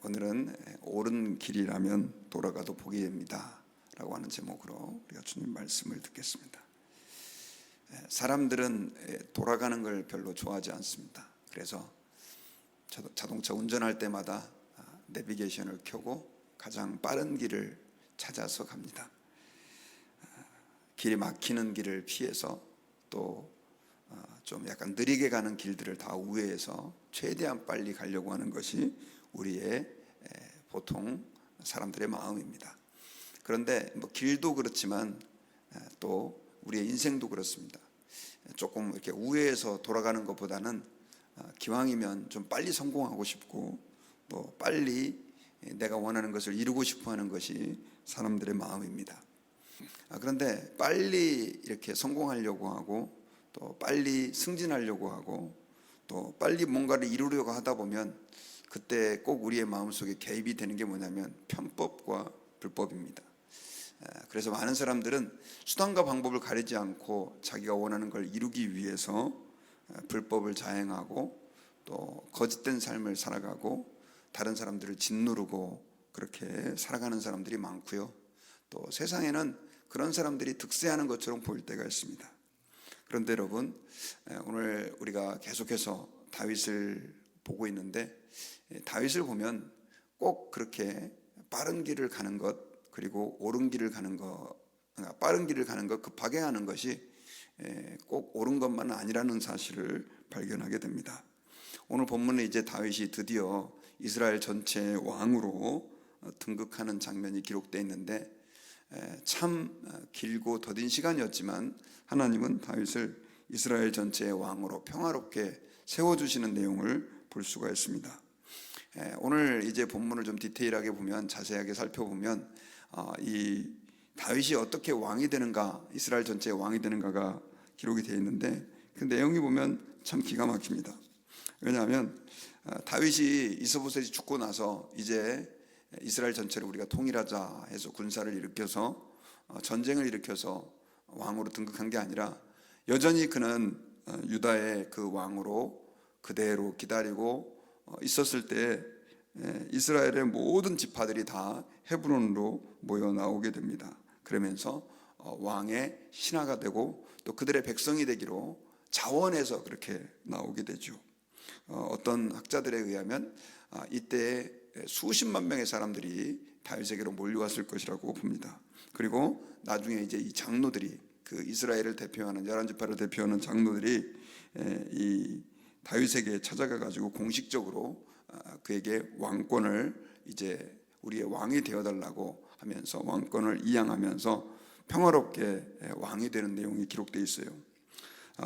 오늘은 옳은 길이라면 돌아가도 복이 됩니다 라고 하는 제목으로 우리가 주님 말씀을 듣겠습니다. 사람들은 돌아가는 걸 별로 좋아하지 않습니다. 그래서 자동차 운전할 때마다 내비게이션을 켜고 가장 빠른 길을 찾아서 갑니다. 길이 막히는 길을 피해서 또 좀 약간 느리게 가는 길들을 다 우회해서 최대한 빨리 가려고 하는 것이 우리의 보통 사람들의 마음입니다. 그런데 길도 그렇지만 또 우리의 인생도 그렇습니다. 조금 이렇게 우회해서 돌아가는 것보다는 기왕이면 좀 빨리 성공하고 싶고 또 빨리 내가 원하는 것을 이루고 싶어 하는 것이 사람들의 마음입니다. 그런데 빨리 이렇게 성공하려고 하고 또 빨리 승진하려고 하고 또 빨리 뭔가를 이루려고 하다 보면 그때 꼭 우리의 마음속에 개입이 되는 게 뭐냐면 편법과 불법입니다. 그래서 많은 사람들은 수단과 방법을 가리지 않고 자기가 원하는 걸 이루기 위해서 불법을 자행하고 또 거짓된 삶을 살아가고 다른 사람들을 짓누르고 그렇게 살아가는 사람들이 많고요. 또 세상에는 그런 사람들이 득세하는 것처럼 보일 때가 있습니다. 그런데 여러분, 오늘 우리가 계속해서 다윗을 보고 있는데 다윗을 보면 꼭 그렇게 빠른 길을 가는 것 그리고 옳은 길을 가는 것, 빠른 길을 가는 것 급하게 하는 것이 꼭 옳은 것만은 아니라는 사실을 발견하게 됩니다. 오늘 본문에 이제 다윗이 드디어 이스라엘 전체의 왕으로 등극하는 장면이 기록되어 있는데 참 길고 더딘 시간이었지만 하나님은 다윗을 이스라엘 전체의 왕으로 평화롭게 세워주시는 내용을 볼 수가 있습니다. 오늘 이제 본문을 좀 디테일하게 보면 자세하게 살펴보면 이 다윗이 어떻게 왕이 되는가, 이스라엘 전체의 왕이 되는가가 기록이 되어 있는데 그 내용이 보면 참 기가 막힙니다. 왜냐하면 다윗이 이스보셋이 죽고 나서 이제 이스라엘 전체를 우리가 통일하자 해서 군사를 일으켜서 전쟁을 일으켜서 왕으로 등극한 게 아니라 여전히 그는 유다의 그 왕으로 그대로 기다리고 있었을 때 이스라엘의 모든 지파들이 다 헤브론으로 모여 나오게 됩니다. 그러면서 왕의 신하가 되고 또 그들의 백성이 되기로 자원해서 그렇게 나오게 되죠. 어떤 학자들에 의하면 이때 수십만 명의 사람들이 다윗에게로 몰려왔을 것이라고 봅니다. 그리고 나중에 이제 이 장로들이 그 이스라엘을 대표하는 11지파를 대표하는 장로들이 이 다윗에게 찾아가 가지고 공식적으로 그에게 왕권을 이제 우리의 왕이 되어달라고 하면서 왕권을 이양하면서 평화롭게 왕이 되는 내용이 기록되어 있어요.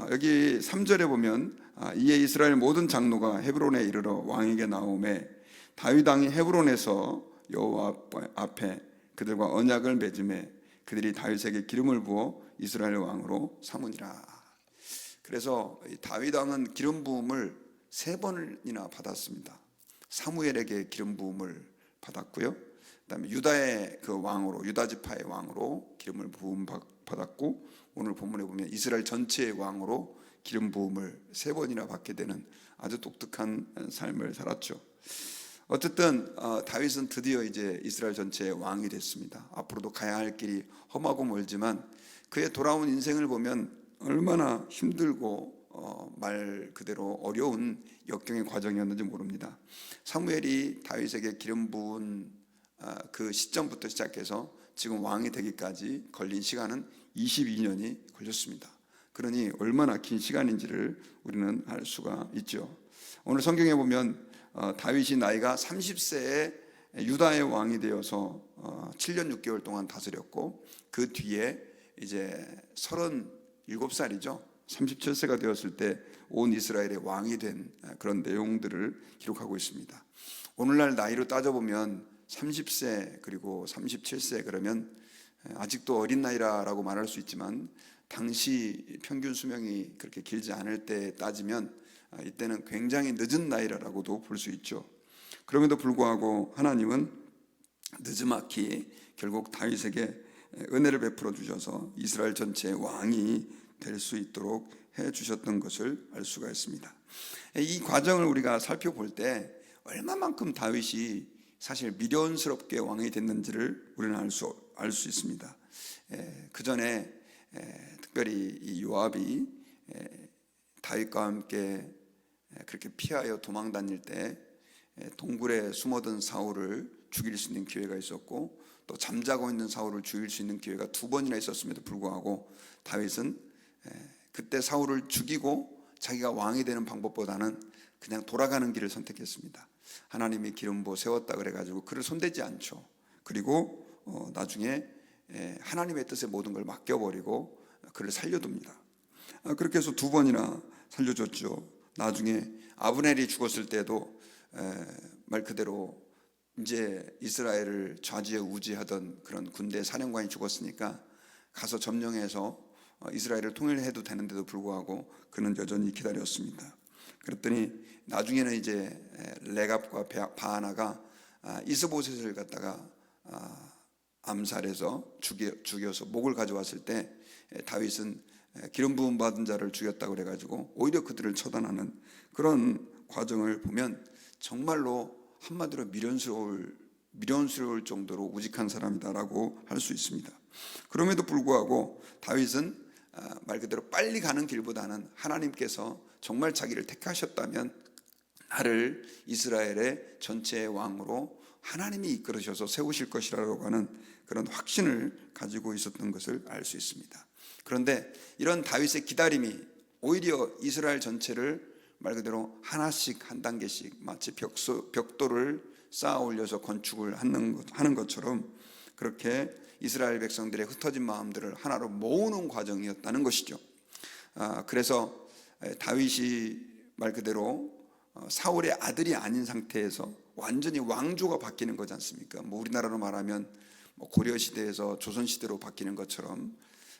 여기 3절에 보면 이에 이스라엘 모든 장로가 헤브론에 이르러 왕에게 나오매 다윗 왕이 헤브론에서 여호와 앞에 그들과 언약을 맺음에 그들이 다윗에게 기름을 부어 이스라엘 왕으로 삼으니라. 그래서 다윗 왕은 기름 부음을 3번이나 받았습니다. 사무엘에게 기름 부음을 받았고요. 그다음에 유다의 그 왕으로 유다 지파의 왕으로 기름을 부음 받았고 오늘 본문에 보면 이스라엘 전체의 왕으로 기름 부음을 3번이나 받게 되는 아주 독특한 삶을 살았죠. 어쨌든 다윗은 드디어 이제 이스라엘 전체의 왕이 됐습니다. 앞으로도 가야 할 길이 험하고 멀지만 그의 돌아온 인생을 보면 얼마나 힘들고 말 그대로 어려운 역경의 과정이었는지 모릅니다. 사무엘이 다윗에게 기름 부은 그 시점부터 시작해서 지금 왕이 되기까지 걸린 시간은 22년이 걸렸습니다. 그러니 얼마나 긴 시간인지를 우리는 알 수가 있죠. 오늘 성경에 보면 다윗이 나이가 30세에 유다의 왕이 되어서 7년 6개월 동안 다스렸고 그 뒤에 이제 37살이죠. 37세가 되었을 때 온 이스라엘의 왕이 된 그런 내용들을 기록하고 있습니다. 오늘날 나이로 따져보면 30세 그리고 37세 그러면 아직도 어린 나이라고 말할 수 있지만 당시 평균 수명이 그렇게 길지 않을 때 따지면 이때는 굉장히 늦은 나이라고도 볼 수 있죠. 그럼에도 불구하고 하나님은 늦지막히 결국 다윗에게 은혜를 베풀어 주셔서 이스라엘 전체의 왕이 될 수 있도록 해 주셨던 것을 알 수가 있습니다. 이 과정을 우리가 살펴볼 때 얼마만큼 다윗이 사실 미련스럽게 왕이 됐는지를 우리는 알 수 있습니다. 그 전에 특별히 이 요압이 다윗과 함께 그렇게 피하여 도망 다닐 때 동굴에 숨어든 사울을 죽일 수 있는 기회가 있었고, 또 잠자고 있는 사울을 죽일 수 있는 기회가 2번이나 있었음에도 불구하고 다윗은 그때 사울을 죽이고 자기가 왕이 되는 방법보다는 그냥 돌아가는 길을 선택했습니다. 하나님이 기름 부어 세웠다 그래가지고 그를 손대지 않죠. 그리고 나중에 하나님의 뜻에 모든 걸 맡겨버리고 그를 살려둡니다. 그렇게 해서 2번이나 살려줬죠. 나중에 아브넬이 죽었을 때도 말 그대로 이제 이스라엘을 좌지우지하던 그런 군대 사령관이 죽었으니까 가서 점령해서 이스라엘을 통일해도 되는데도 불구하고 그는 여전히 기다렸습니다. 그랬더니 나중에는 이제 레갑과 바하나가 이스보셋을 갖다가 암살해서 죽여서 목을 가져왔을 때 다윗은 기름 부음 받은 자를 죽였다고 그래가지고 오히려 그들을 처단하는 그런 과정을 보면 정말로 한마디로 미련스러울 정도로 우직한 사람이다라고 할 수 있습니다. 그럼에도 불구하고 다윗은 말 그대로 빨리 가는 길보다는 하나님께서 정말 자기를 택하셨다면 나를 이스라엘의 전체의 왕으로 하나님이 이끌으셔서 세우실 것이라고 하는 그런 확신을 가지고 있었던 것을 알 수 있습니다. 그런데 이런 다윗의 기다림이 오히려 이스라엘 전체를 말 그대로 하나씩 한 단계씩 마치 벽돌을 쌓아 올려서 건축을 하는 것처럼 그렇게 이스라엘 백성들의 흩어진 마음들을 하나로 모으는 과정이었다는 것이죠. 그래서 다윗이 말 그대로 사울의 아들이 아닌 상태에서 완전히 왕조가 바뀌는 거지 않습니까? 우리나라로 말하면 고려 시대에서 조선 시대로 바뀌는 것처럼,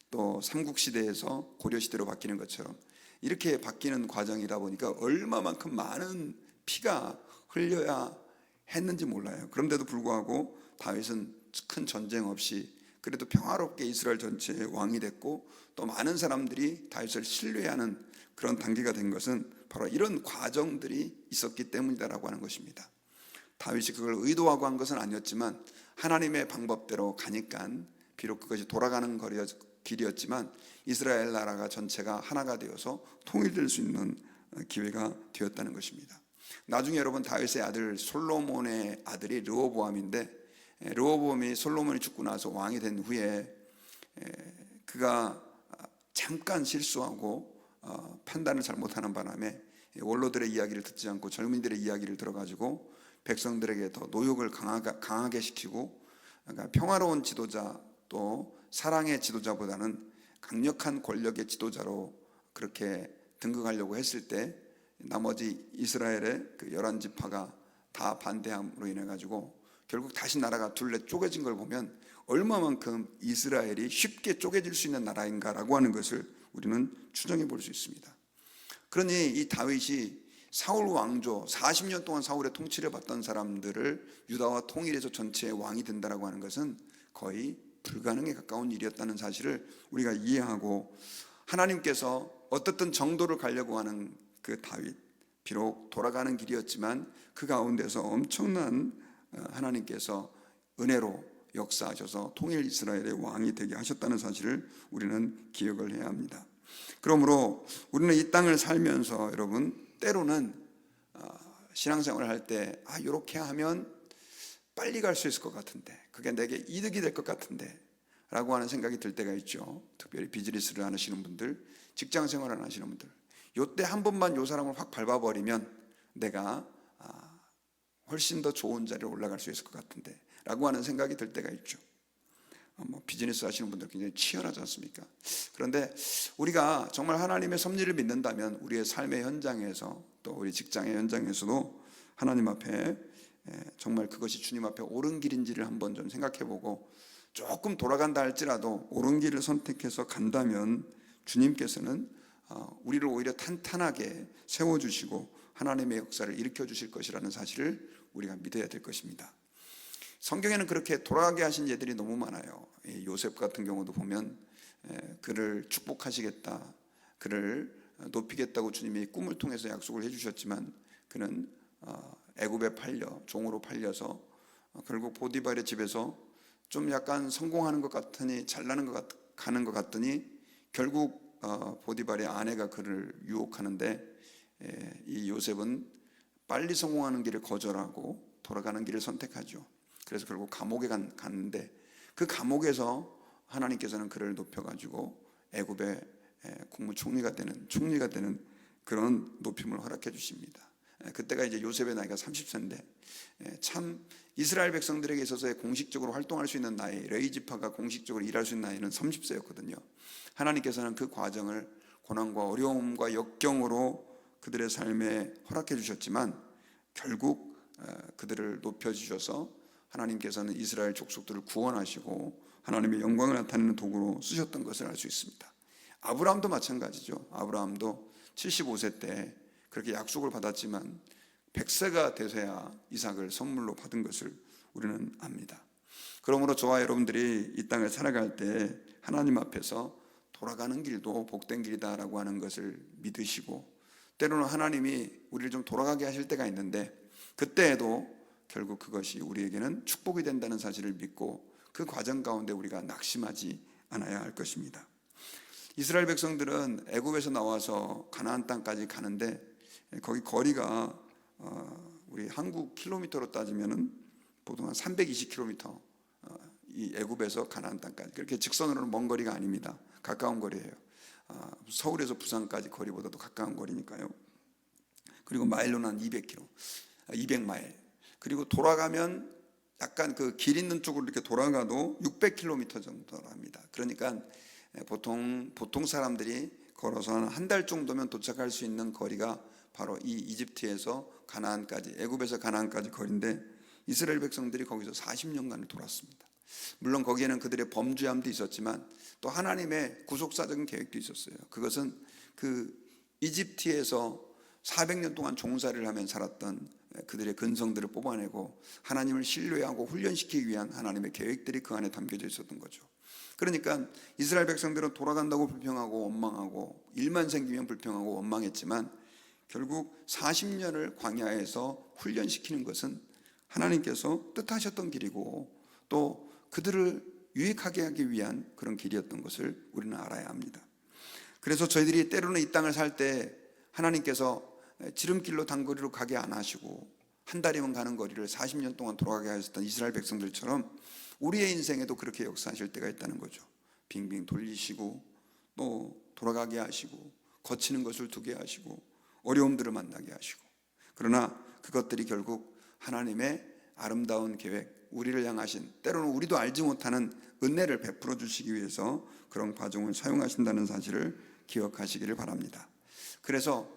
또 삼국 시대에서 고려 시대로 바뀌는 것처럼 이렇게 바뀌는 과정이다 보니까 얼마만큼 많은 피가 흘려야 했는지 몰라요. 그런데도 불구하고 다윗은 큰 전쟁 없이 그래도 평화롭게 이스라엘 전체의 왕이 됐고, 또 많은 사람들이 다윗을 신뢰하는 그런 단계가 된 것은 바로 이런 과정들이 있었기 때문이다라고 하는 것입니다. 다윗이 그걸 의도하고 한 것은 아니었지만 하나님의 방법대로 가니까 비록 그것이 돌아가는 길이었지만 이스라엘 나라가 전체가 하나가 되어서 통일될 수 있는 기회가 되었다는 것입니다. 나중에 여러분 다윗의 아들 솔로몬의 아들이 르호보암인데, 르호보암이 솔로몬이 죽고 나서 왕이 된 후에 그가 잠깐 실수하고 판단을 잘못하는 바람에 원로들의 이야기를 듣지 않고 젊은이들의 이야기를 들어가지고 백성들에게 더 노역을 강하게 시키고, 그러니까 평화로운 지도자 또 사랑의 지도자보다는 강력한 권력의 지도자로 그렇게 등극하려고 했을 때 나머지 이스라엘의 그 11지파가 다 반대함으로 인해 가지고 결국 다시 나라가 둘레 쪼개진 걸 보면 얼마만큼 이스라엘이 쉽게 쪼개질 수 있는 나라인가라고 하는 것을 우리는 추정해 볼 수 있습니다. 그러니 이 다윗이 사울 왕조 40년 동안 사울의 통치를 받던 사람들을 유다와 통일해서 전체의 왕이 된다라고 하는 것은 거의 불가능에 가까운 일이었다는 사실을 우리가 이해하고, 하나님께서 어떻든 정도를 가려고 하는 그 다윗, 비록 돌아가는 길이었지만 그 가운데서 엄청난 하나님께서 은혜로 역사하셔서 통일 이스라엘의 왕이 되게 하셨다는 사실을 우리는 기억을 해야 합니다. 그러므로 우리는 이 땅을 살면서 여러분 때로는 신앙생활을 할 때 이렇게 하면 빨리 갈 수 있을 것 같은데, 그게 내게 이득이 될 것 같은데 라고 하는 생각이 들 때가 있죠. 특별히 비즈니스를 하시는 분들, 직장생활을 하시는 분들, 요때 한 번만 요 사람을 확 밟아버리면 내가 훨씬 더 좋은 자리에 올라갈 수 있을 것 같은데 라고 하는 생각이 들 때가 있죠. 비즈니스 하시는 분들 굉장히 치열하지 않습니까? 그런데 우리가 정말 하나님의 섭리를 믿는다면 우리의 삶의 현장에서 또 우리 직장의 현장에서도 하나님 앞에 정말 그것이 주님 앞에 옳은 길인지를 한번 좀 생각해보고, 조금 돌아간다 할지라도 옳은 길을 선택해서 간다면 주님께서는 우리를 오히려 탄탄하게 세워주시고 하나님의 역사를 일으켜 주실 것이라는 사실을 우리가 믿어야 될 것입니다. 성경에는 그렇게 돌아가게 하신 예들이 너무 많아요. 요셉 같은 경우도 보면 그를 축복하시겠다, 그를 높이겠다고 주님이 꿈을 통해서 약속을 해주셨지만 그는 애굽에 종으로 팔려서 결국 보디발의 집에서 좀 약간 성공하는 것 같으니 잘나는 가는 것 같더니 결국 보디발의 아내가 그를 유혹하는데 이 요셉은 빨리 성공하는 길을 거절하고 돌아가는 길을 선택하죠. 그래서 결국 감옥에 갔는데 그 감옥에서 하나님께서는 그를 높여가지고 애굽의 국무총리가 되는 그런 높임을 허락해 주십니다. 그때가 이제 요셉의 나이가 30세인데 참 이스라엘 백성들에게 있어서 공식적으로 활동할 수 있는 나이, 레위 지파가 공식적으로 일할 수 있는 나이는 30세였거든요. 하나님께서는 그 과정을 고난과 어려움과 역경으로 그들의 삶에 허락해 주셨지만 결국 그들을 높여 주셔서 하나님께서는 이스라엘 족속들을 구원하시고 하나님의 영광을 나타내는 도구로 쓰셨던 것을 알 수 있습니다. 아브라함도 마찬가지죠. 아브라함도 75세 때 그렇게 약속을 받았지만 100세가 되서야 이삭을 선물로 받은 것을 우리는 압니다. 그러므로 저와 여러분들이 이 땅을 살아갈 때 하나님 앞에서 돌아가는 길도 복된 길이다라고 하는 것을 믿으시고, 때로는 하나님이 우리를 좀 돌아가게 하실 때가 있는데 그때에도 결국 그것이 우리에게는 축복이 된다는 사실을 믿고 그 과정 가운데 우리가 낙심하지 않아야 할 것입니다. 이스라엘 백성들은 애굽에서 나와서 가나안 땅까지 가는데 거기 거리가 우리 한국 킬로미터로 따지면은 보통 한 320km, 이 애굽에서 가나안 땅까지 그렇게 직선으로는 먼 거리가 아닙니다. 가까운 거리예요. 서울에서 부산까지 거리보다도 가까운 거리니까요. 그리고 마일로는 한 200km, 200마일. 그리고 돌아가면 약간 그 길 있는 쪽으로 이렇게 돌아가도 600km 정도랍니다. 그러니까 보통 사람들이 걸어서 한 달 정도면 도착할 수 있는 거리가 바로 이 이집트에서 가나안까지, 애굽에서 가나안까지 거리인데 이스라엘 백성들이 거기서 40년간을 돌았습니다. 물론 거기에는 그들의 범죄함도 있었지만 또 하나님의 구속사적인 계획도 있었어요. 그것은 그 이집트에서 400년 동안 종살이를 하며 살았던 그들의 근성들을 뽑아내고 하나님을 신뢰하고 훈련시키기 위한 하나님의 계획들이 그 안에 담겨져 있었던 거죠. 그러니까 이스라엘 백성들은 돌아간다고 불평하고 원망하고 일만 생기면 불평하고 원망했지만 결국 40년을 광야에서 훈련시키는 것은 하나님께서 뜻하셨던 길이고 또 그들을 유익하게 하기 위한 그런 길이었던 것을 우리는 알아야 합니다. 그래서 저희들이 때로는 이 땅을 살 때 하나님께서 지름길로 단거리로 가게 안 하시고 한 달이면 가는 거리를 40년 동안 돌아가게 하셨던 이스라엘 백성들처럼 우리의 인생에도 그렇게 역사하실 때가 있다는 거죠. 빙빙 돌리시고 또 돌아가게 하시고 거치는 것을 두게 하시고 어려움들을 만나게 하시고, 그러나 그것들이 결국 하나님의 아름다운 계획, 우리를 향하신 때로는 우리도 알지 못하는 은혜를 베풀어 주시기 위해서 그런 과정을 사용하신다는 사실을 기억하시기를 바랍니다. 그래서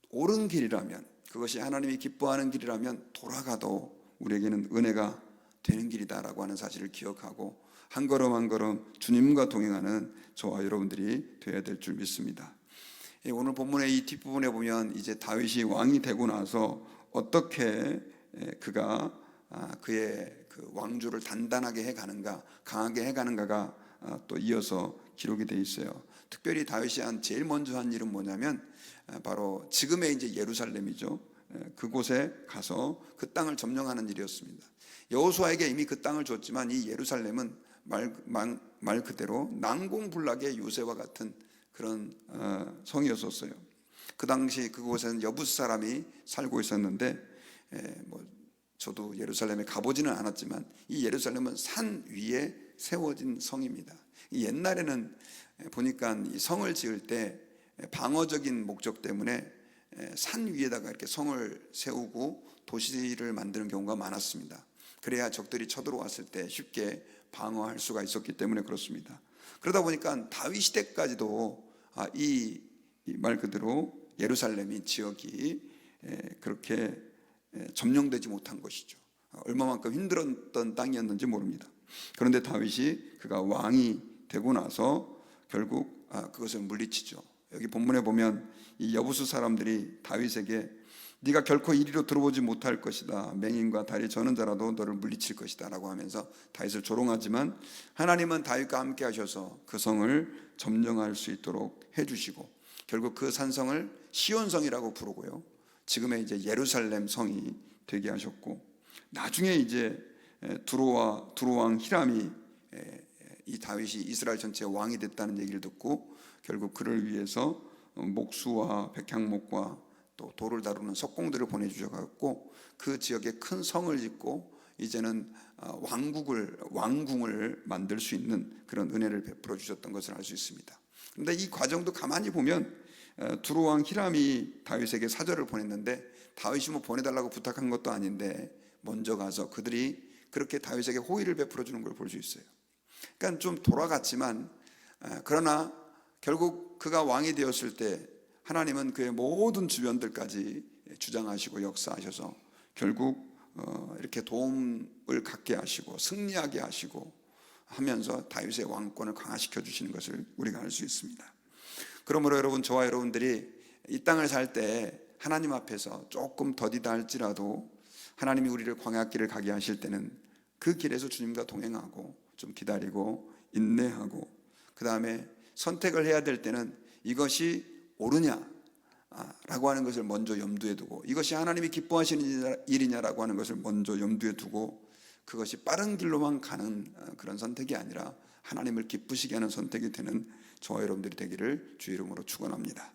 옳은 길이라면, 그것이 하나님이 기뻐하는 길이라면 돌아가도 우리에게는 은혜가 되는 길이다라고 하는 사실을 기억하고 한 걸음 한 걸음 주님과 동행하는 저와 여러분들이 되어야 될 줄 믿습니다. 오늘 본문의 이 뒷부분에 보면 이제 다윗이 왕이 되고 나서 어떻게 그가 그의 그 왕조를 단단하게 해가는가, 강하게 해가는가가 또 이어서 기록이 되어 있어요. 특별히 다윗이 제일 먼저 한 일은 뭐냐면 바로 지금의 이제 예루살렘이죠. 그곳에 가서 그 땅을 점령하는 일이었습니다. 여호수아에게 이미 그 땅을 줬지만 이 예루살렘은 말 그대로 난공불락의 요새와 같은 그런 성이었었어요. 그 당시 그곳에는 여부스 사람이 살고 있었는데 저도 예루살렘에 가보지는 않았지만 이 예루살렘은 산 위에 세워진 성입니다. 옛날에는 보니까 이 성을 지을 때 방어적인 목적 때문에 산 위에다가 이렇게 성을 세우고 도시를 만드는 경우가 많았습니다. 그래야 적들이 쳐들어왔을 때 쉽게 방어할 수가 있었기 때문에 그렇습니다. 그러다 보니까 다윗 시대까지도 이 말 그대로 예루살렘이 지역이 그렇게 점령되지 못한 것이죠. 얼마만큼 힘들었던 땅이었는지 모릅니다. 그런데 다윗이 그가 왕이 되고 나서 결국 그것을 물리치죠. 여기 본문에 보면 이 여부수 사람들이 다윗에게 네가 결코 이리로 들어오지 못할 것이다, 맹인과 다리 저는 자라도 너를 물리칠 것이다 라고 하면서 다윗을 조롱하지만 하나님은 다윗과 함께 하셔서 그 성을 점령할 수 있도록 해주시고 결국 그 산성을 시온성이라고 부르고요, 지금의 이제 예루살렘 성이 되게 하셨고, 나중에 이제 두로왕 히람이 이 다윗이 이스라엘 전체의 왕이 됐다는 얘기를 듣고 결국 그를 위해서 목수와 백향목과 또 돌을 다루는 석공들을 보내주셔갖고 그 지역에 큰 성을 짓고 이제는 왕궁을 만들 수 있는 그런 은혜를 베풀어 주셨던 것을 알 수 있습니다. 그런데 이 과정도 가만히 보면 두로왕 히람이 다윗에게 사절을 보냈는데 다윗이 뭐 보내달라고 부탁한 것도 아닌데 먼저 가서 그들이 그렇게 다윗에게 호의를 베풀어 주는 걸 볼 수 있어요. 그러니까 좀 돌아갔지만 그러나 결국 그가 왕이 되었을 때 하나님은 그의 모든 주변들까지 주장하시고 역사하셔서 결국 이렇게 도움을 갖게 하시고 승리하게 하시고 하면서 다윗의 왕권을 강화시켜 주시는 것을 우리가 알 수 있습니다. 그러므로 여러분, 저와 여러분들이 이 땅을 살 때 하나님 앞에서 조금 더디다 할지라도 하나님이 우리를 광야길을 가게 하실 때는 그 길에서 주님과 동행하고 좀 기다리고 인내하고 그 다음에 선택을 해야 될 때는 이것이 옳으냐 라고 하는 것을 먼저 염두에 두고 이것이 하나님이 기뻐하시는 일이냐라고 하는 것을 먼저 염두에 두고 그것이 빠른 길로만 가는 그런 선택이 아니라 하나님을 기쁘시게 하는 선택이 되는 저와 여러분들이 되기를 주 이름으로 축원합니다.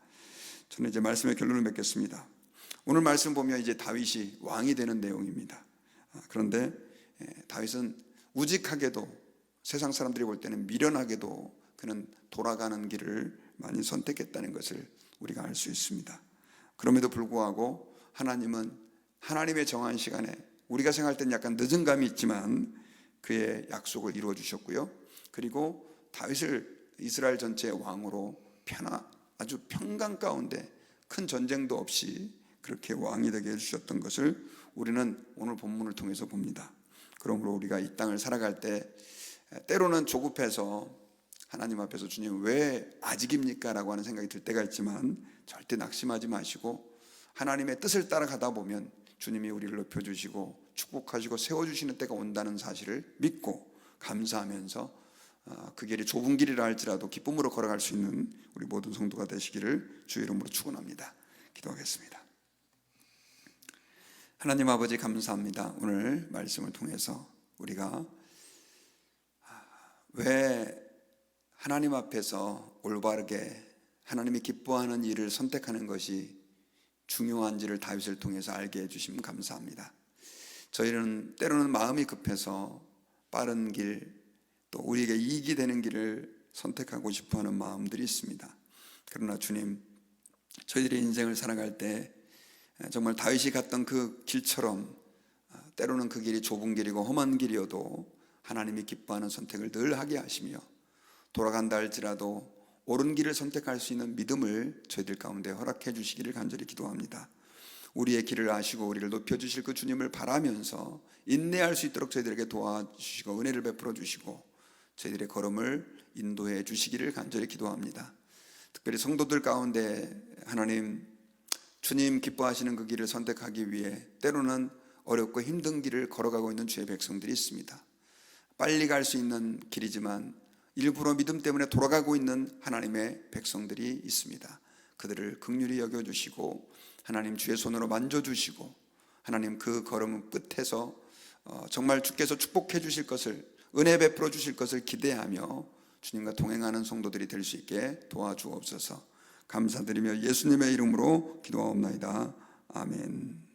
저는 이제 말씀의 결론을 맺겠습니다. 오늘 말씀 보면 이제 다윗이 왕이 되는 내용입니다. 그런데 다윗은 우직하게도 세상 사람들이 볼 때는 미련하게도 그는 돌아가는 길을 많이 선택했다는 것을 우리가 알 수 있습니다. 그럼에도 불구하고 하나님은 하나님의 정한 시간에 우리가 생각할 때는 약간 늦은 감이 있지만 그의 약속을 이루어 주셨고요. 그리고 다윗을 이스라엘 전체의 왕으로 아주 평강 가운데 큰 전쟁도 없이 그렇게 왕이 되게 해주셨던 것을 우리는 오늘 본문을 통해서 봅니다. 그러므로 우리가 이 땅을 살아갈 때 때로는 조급해서 하나님 앞에서 주님 왜 아직입니까? 라고 하는 생각이 들 때가 있지만 절대 낙심하지 마시고 하나님의 뜻을 따라가다 보면 주님이 우리를 높여주시고 축복하시고 세워주시는 때가 온다는 사실을 믿고 감사하면서 그 길이 좁은 길이라 할지라도 기쁨으로 걸어갈 수 있는 우리 모든 성도가 되시기를 주 이름으로 축원합니다. 기도하겠습니다. 하나님 아버지 감사합니다. 오늘 말씀을 통해서 우리가 왜 하나님 앞에서 올바르게 하나님이 기뻐하는 일을 선택하는 것이 중요한지를 다윗을 통해서 알게 해주시면 감사합니다. 저희는 때로는 마음이 급해서 빠른 길, 또 우리에게 이익이 되는 길을 선택하고 싶어하는 마음들이 있습니다. 그러나 주님, 저희들의 인생을 살아갈 때 정말 다윗이 갔던 그 길처럼 때로는 그 길이 좁은 길이고 험한 길이어도 하나님이 기뻐하는 선택을 늘 하게 하시며 돌아간다 할지라도 옳은 길을 선택할 수 있는 믿음을 저희들 가운데 허락해 주시기를 간절히 기도합니다. 우리의 길을 아시고 우리를 높여주실 그 주님을 바라면서 인내할 수 있도록 저희들에게 도와주시고 은혜를 베풀어 주시고 저희들의 걸음을 인도해 주시기를 간절히 기도합니다. 특별히 성도들 가운데 하나님, 주님 기뻐하시는 그 길을 선택하기 위해 때로는 어렵고 힘든 길을 걸어가고 있는 주의 백성들이 있습니다. 빨리 갈 수 있는 길이지만 일부러 믿음 때문에 돌아가고 있는 하나님의 백성들이 있습니다. 그들을 긍휼히 여겨주시고 하나님 주의 손으로 만져주시고 하나님 그 걸음 끝에서 정말 주께서 축복해 주실 것을, 은혜 베풀어 주실 것을 기대하며 주님과 동행하는 성도들이 될 수 있게 도와주옵소서. 감사드리며 예수님의 이름으로 기도하옵나이다. 아멘.